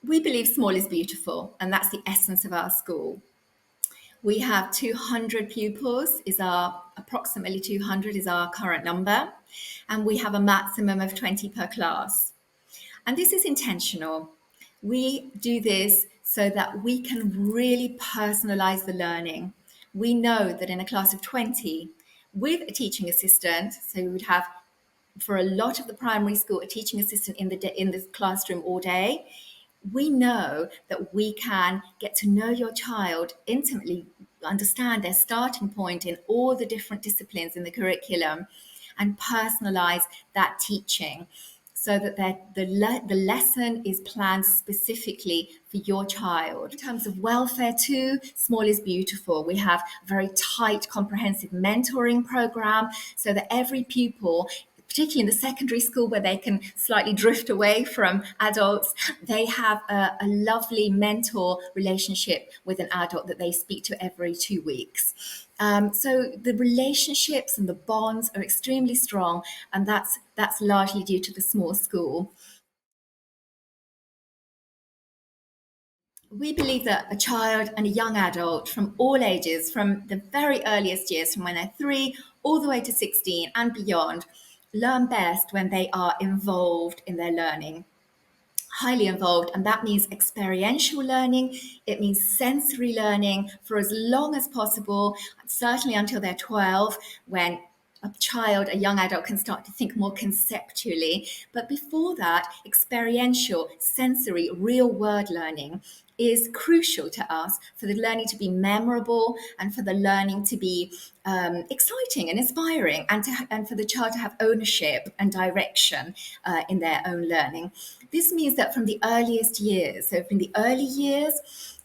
We believe small is beautiful, and that's the essence of our school. We have 200 pupils, approximately 200 is our current number, and we have a maximum of 20 per class. And this is intentional. We do this so that we can really personalize the learning. We know that in a class of 20, with a teaching assistant, so we would have, for a lot of the primary school, a teaching assistant in the classroom all day. We know that we can get to know your child intimately, understand their starting point in all the different disciplines in the curriculum, and personalize that teaching so that the lesson is planned specifically for your child. In terms of welfare too, small is beautiful. We have a very tight, comprehensive mentoring program so that every pupil, particularly in the secondary school where they can slightly drift away from adults, they have a lovely mentor relationship with an adult that they speak to every 2 weeks. So the relationships and the bonds are extremely strong, and that's largely due to the small school. We believe that a child and a young adult from all ages, from the very earliest years, from when they're 3 all the way to 16 and beyond, learn best when they are involved in their learning, highly involved. And that means experiential learning, it means sensory learning for as long as possible, certainly until they're 12, when a child, a young adult, can start to think more conceptually. But before that, experiential, sensory, real world learning is crucial to us for the learning to be memorable and for the learning to be exciting and inspiring, and for the child to have ownership and direction in their own learning. This means that from the earliest years, so from the early years,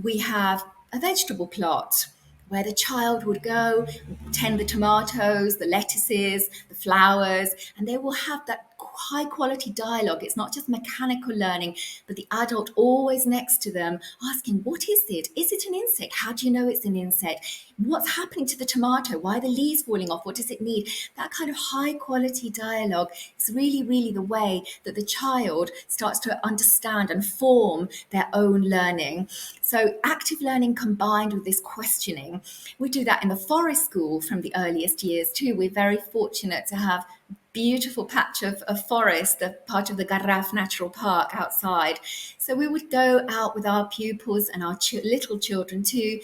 we have a vegetable plot where the child would go tend the tomatoes, the lettuces, the flowers, and they will have that high quality dialogue. It's not just mechanical learning, but the adult always next to them asking, what is it? Is it an insect? How do you know it's an insect? What's happening to the tomato? Why are the leaves falling off? What does it need? That kind of high quality dialogue is really, really the way that the child starts to understand and form their own learning. So active learning combined with this questioning, we do that in the forest school from the earliest years too. We're very fortunate to have beautiful patch of forest, the part of the Garraf Natural Park outside. So we would go out with our pupils and our little children too,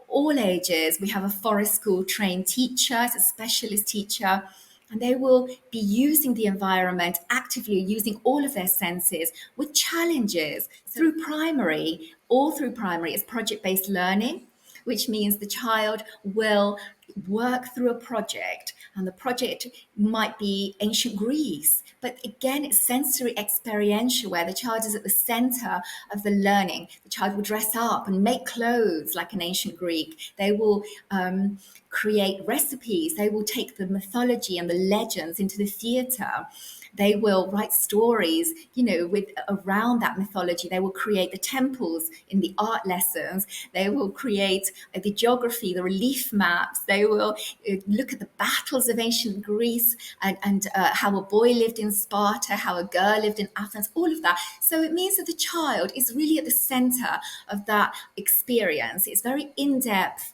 all ages. We have a forest school trained teacher, it's a specialist teacher, and they will be using the environment actively, using all of their senses with challenges. All through primary is project-based learning, which means the child will work through a project, and the project might be ancient Greece. But again, it's sensory experiential where the child is at the center of the learning. The child will dress up and make clothes like an ancient Greek. They will create recipes. They will take the mythology and the legends into the theater. They will write stories, with around that mythology. They will create the temples in the art lessons. They will create the geography, the relief maps. They will look at the battles of ancient Greece and how a boy lived in Sparta, how a girl lived in Athens, all of that. So it means that the child is really at the center of that experience. It's very in-depth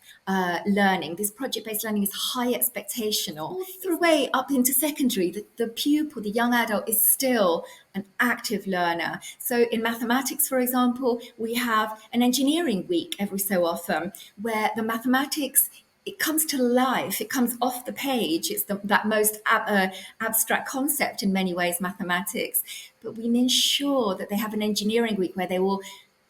learning. This project-based learning is high expectational. All the way up into secondary, the pupil, the young adult, is still an active learner. So in mathematics, for example, we have an engineering week every so often where the mathematics, it comes to life, it comes off the page. It's that most abstract concept in many ways, mathematics. But we ensure that they have an engineering week where they will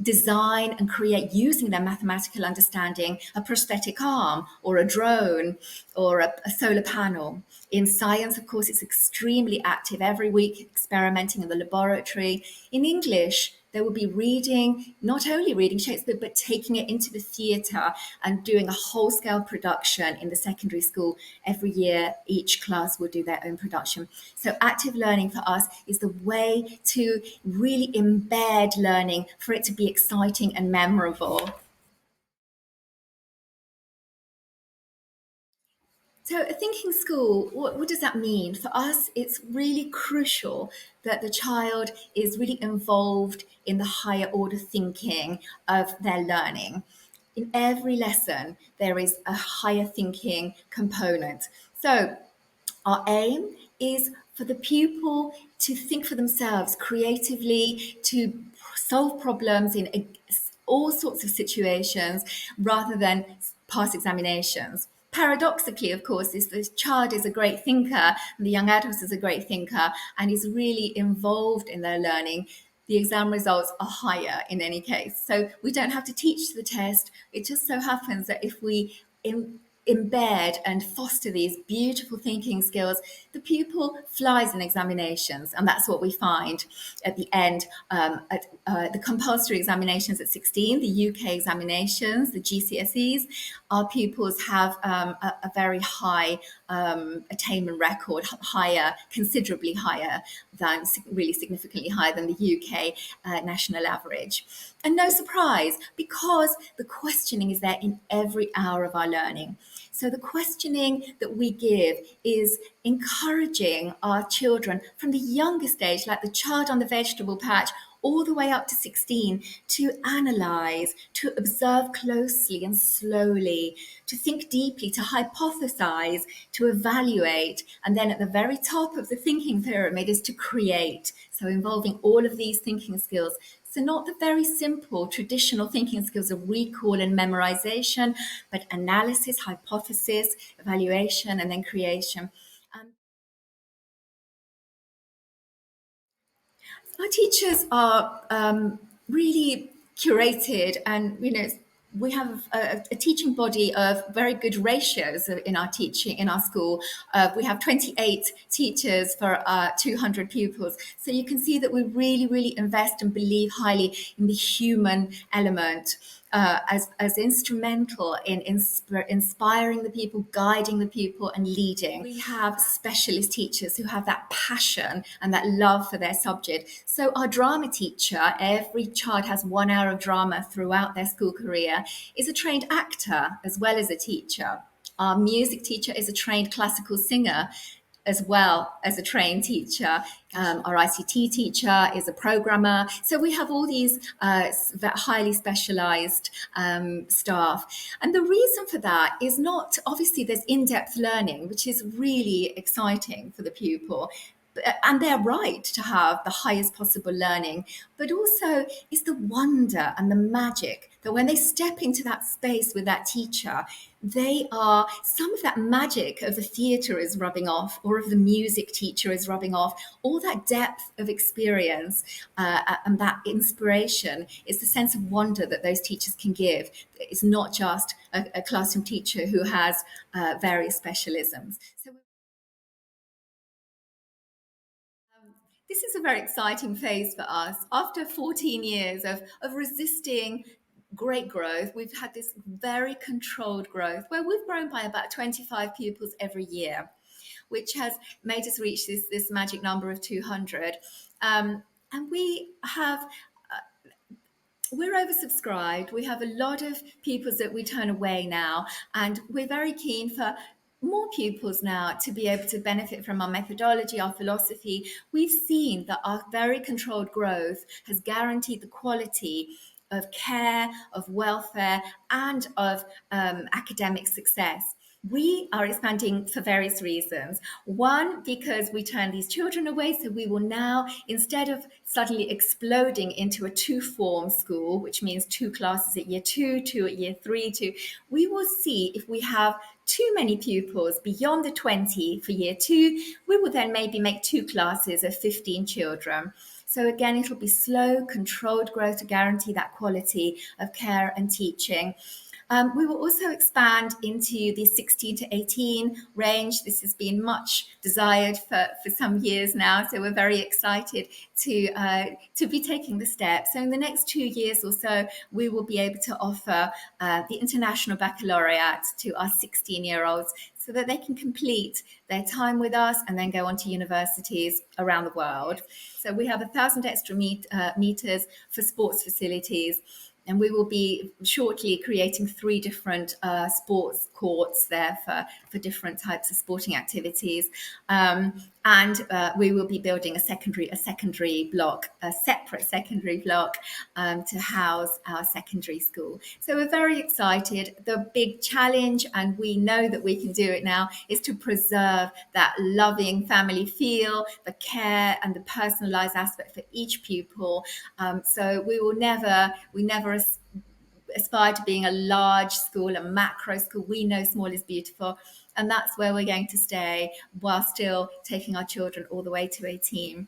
design and create, using their mathematical understanding, a prosthetic arm or a drone or a solar panel. In science, of course, it's extremely active every week, experimenting in the laboratory. In English, they will be reading, not only reading Shakespeare, but taking it into the theatre and doing a whole-scale production in the secondary school. Every year, each class will do their own production. So active learning for us is the way to really embed learning for it to be exciting and memorable. So, a thinking school, what does that mean? For us, it's really crucial that the child is really involved in the higher order thinking of their learning. In every lesson, there is a higher thinking component. So, our aim is for the pupil to think for themselves creatively, to solve problems in all sorts of situations rather than pass examinations. Paradoxically, of course, is the child is a great thinker and the young adult is a great thinker and is really involved in their learning. The exam results are higher in any case. So we don't have to teach the test. It just so happens that if we embed and foster these beautiful thinking skills, the pupil flies in examinations. And that's what we find at the end. At the compulsory examinations at 16, the UK examinations, the GCSEs, our pupils have a very high attainment record, higher, considerably higher than, really significantly higher than the UK national average. And no surprise, because the questioning is there in every hour of our learning. So the questioning that we give is encouraging our children from the youngest age, like the child on the vegetable patch, all the way up to 16, to analyze, to observe closely and slowly, to think deeply, to hypothesize, to evaluate. And then at the very top of the thinking pyramid is to create. So involving all of these thinking skills. So not the very simple traditional thinking skills of recall and memorization, but analysis, hypothesis, evaluation, and then creation. Um, Our teachers are really curated, and we have a teaching body of very good ratios in our teaching in our school. We have 28 teachers for 200 pupils, so you can see that we really, really invest and believe highly in the human element. As instrumental in inspiring the people, guiding the people, and leading. We have specialist teachers who have that passion and that love for their subject. So our drama teacher, every child has 1 hour of drama throughout their school career, is a trained actor as well as a teacher. Our music teacher is a trained classical singer as well as a trained teacher. Our ICT teacher is a programmer. So we have all these highly specialized staff. And the reason for that is not, obviously, there's in-depth learning, which is really exciting for the pupil. And they're right to have the highest possible learning, but also is the wonder and the magic that when they step into that space with that teacher, some of that magic of the theatre is rubbing off, or of the music teacher is rubbing off. All that depth of experience and that inspiration is the sense of wonder that those teachers can give. It's not just a classroom teacher who has various specialisms. So this is a very exciting phase for us. After 14 years of resisting great growth, we've had this very controlled growth where we've grown by about 25 pupils every year, which has made us reach this magic number of 200. And we're oversubscribed. We have a lot of pupils that we turn away now, and we're very keen for more pupils now to be able to benefit from our methodology, our philosophy. We've seen that our very controlled growth has guaranteed the quality of care, of welfare, and of academic success. We are expanding for various reasons. One, because we turn these children away, so we will now, instead of suddenly exploding into a two-form school, which means 2 classes at year 2, 2 at year 3, we will see if we have too many pupils beyond the 20 for year 2, we will then maybe make 2 classes of 15 children. So again, it'll be slow, controlled growth to guarantee that quality of care and teaching. We will also expand into the 16 to 18 range. This has been much desired for some years now, so we're very excited to be taking the step. So in the next 2 years or so, we will be able to offer the International Baccalaureate to our 16-year-olds so that they can complete their time with us and then go on to universities around the world. So we have 1,000 extra meters for sports facilities. and we will be shortly creating 3 different sports courts there for different types of sporting activities. And we will be building a secondary block, a separate secondary block, to house our secondary school. So we're very excited. The big challenge, and we know that we can do it now, is to preserve that loving family feel, the care and the personalised aspect for each pupil. So we never aspire to being a large school, a macro school. We know small is beautiful, and that's where we're going to stay while still taking our children all the way to 18.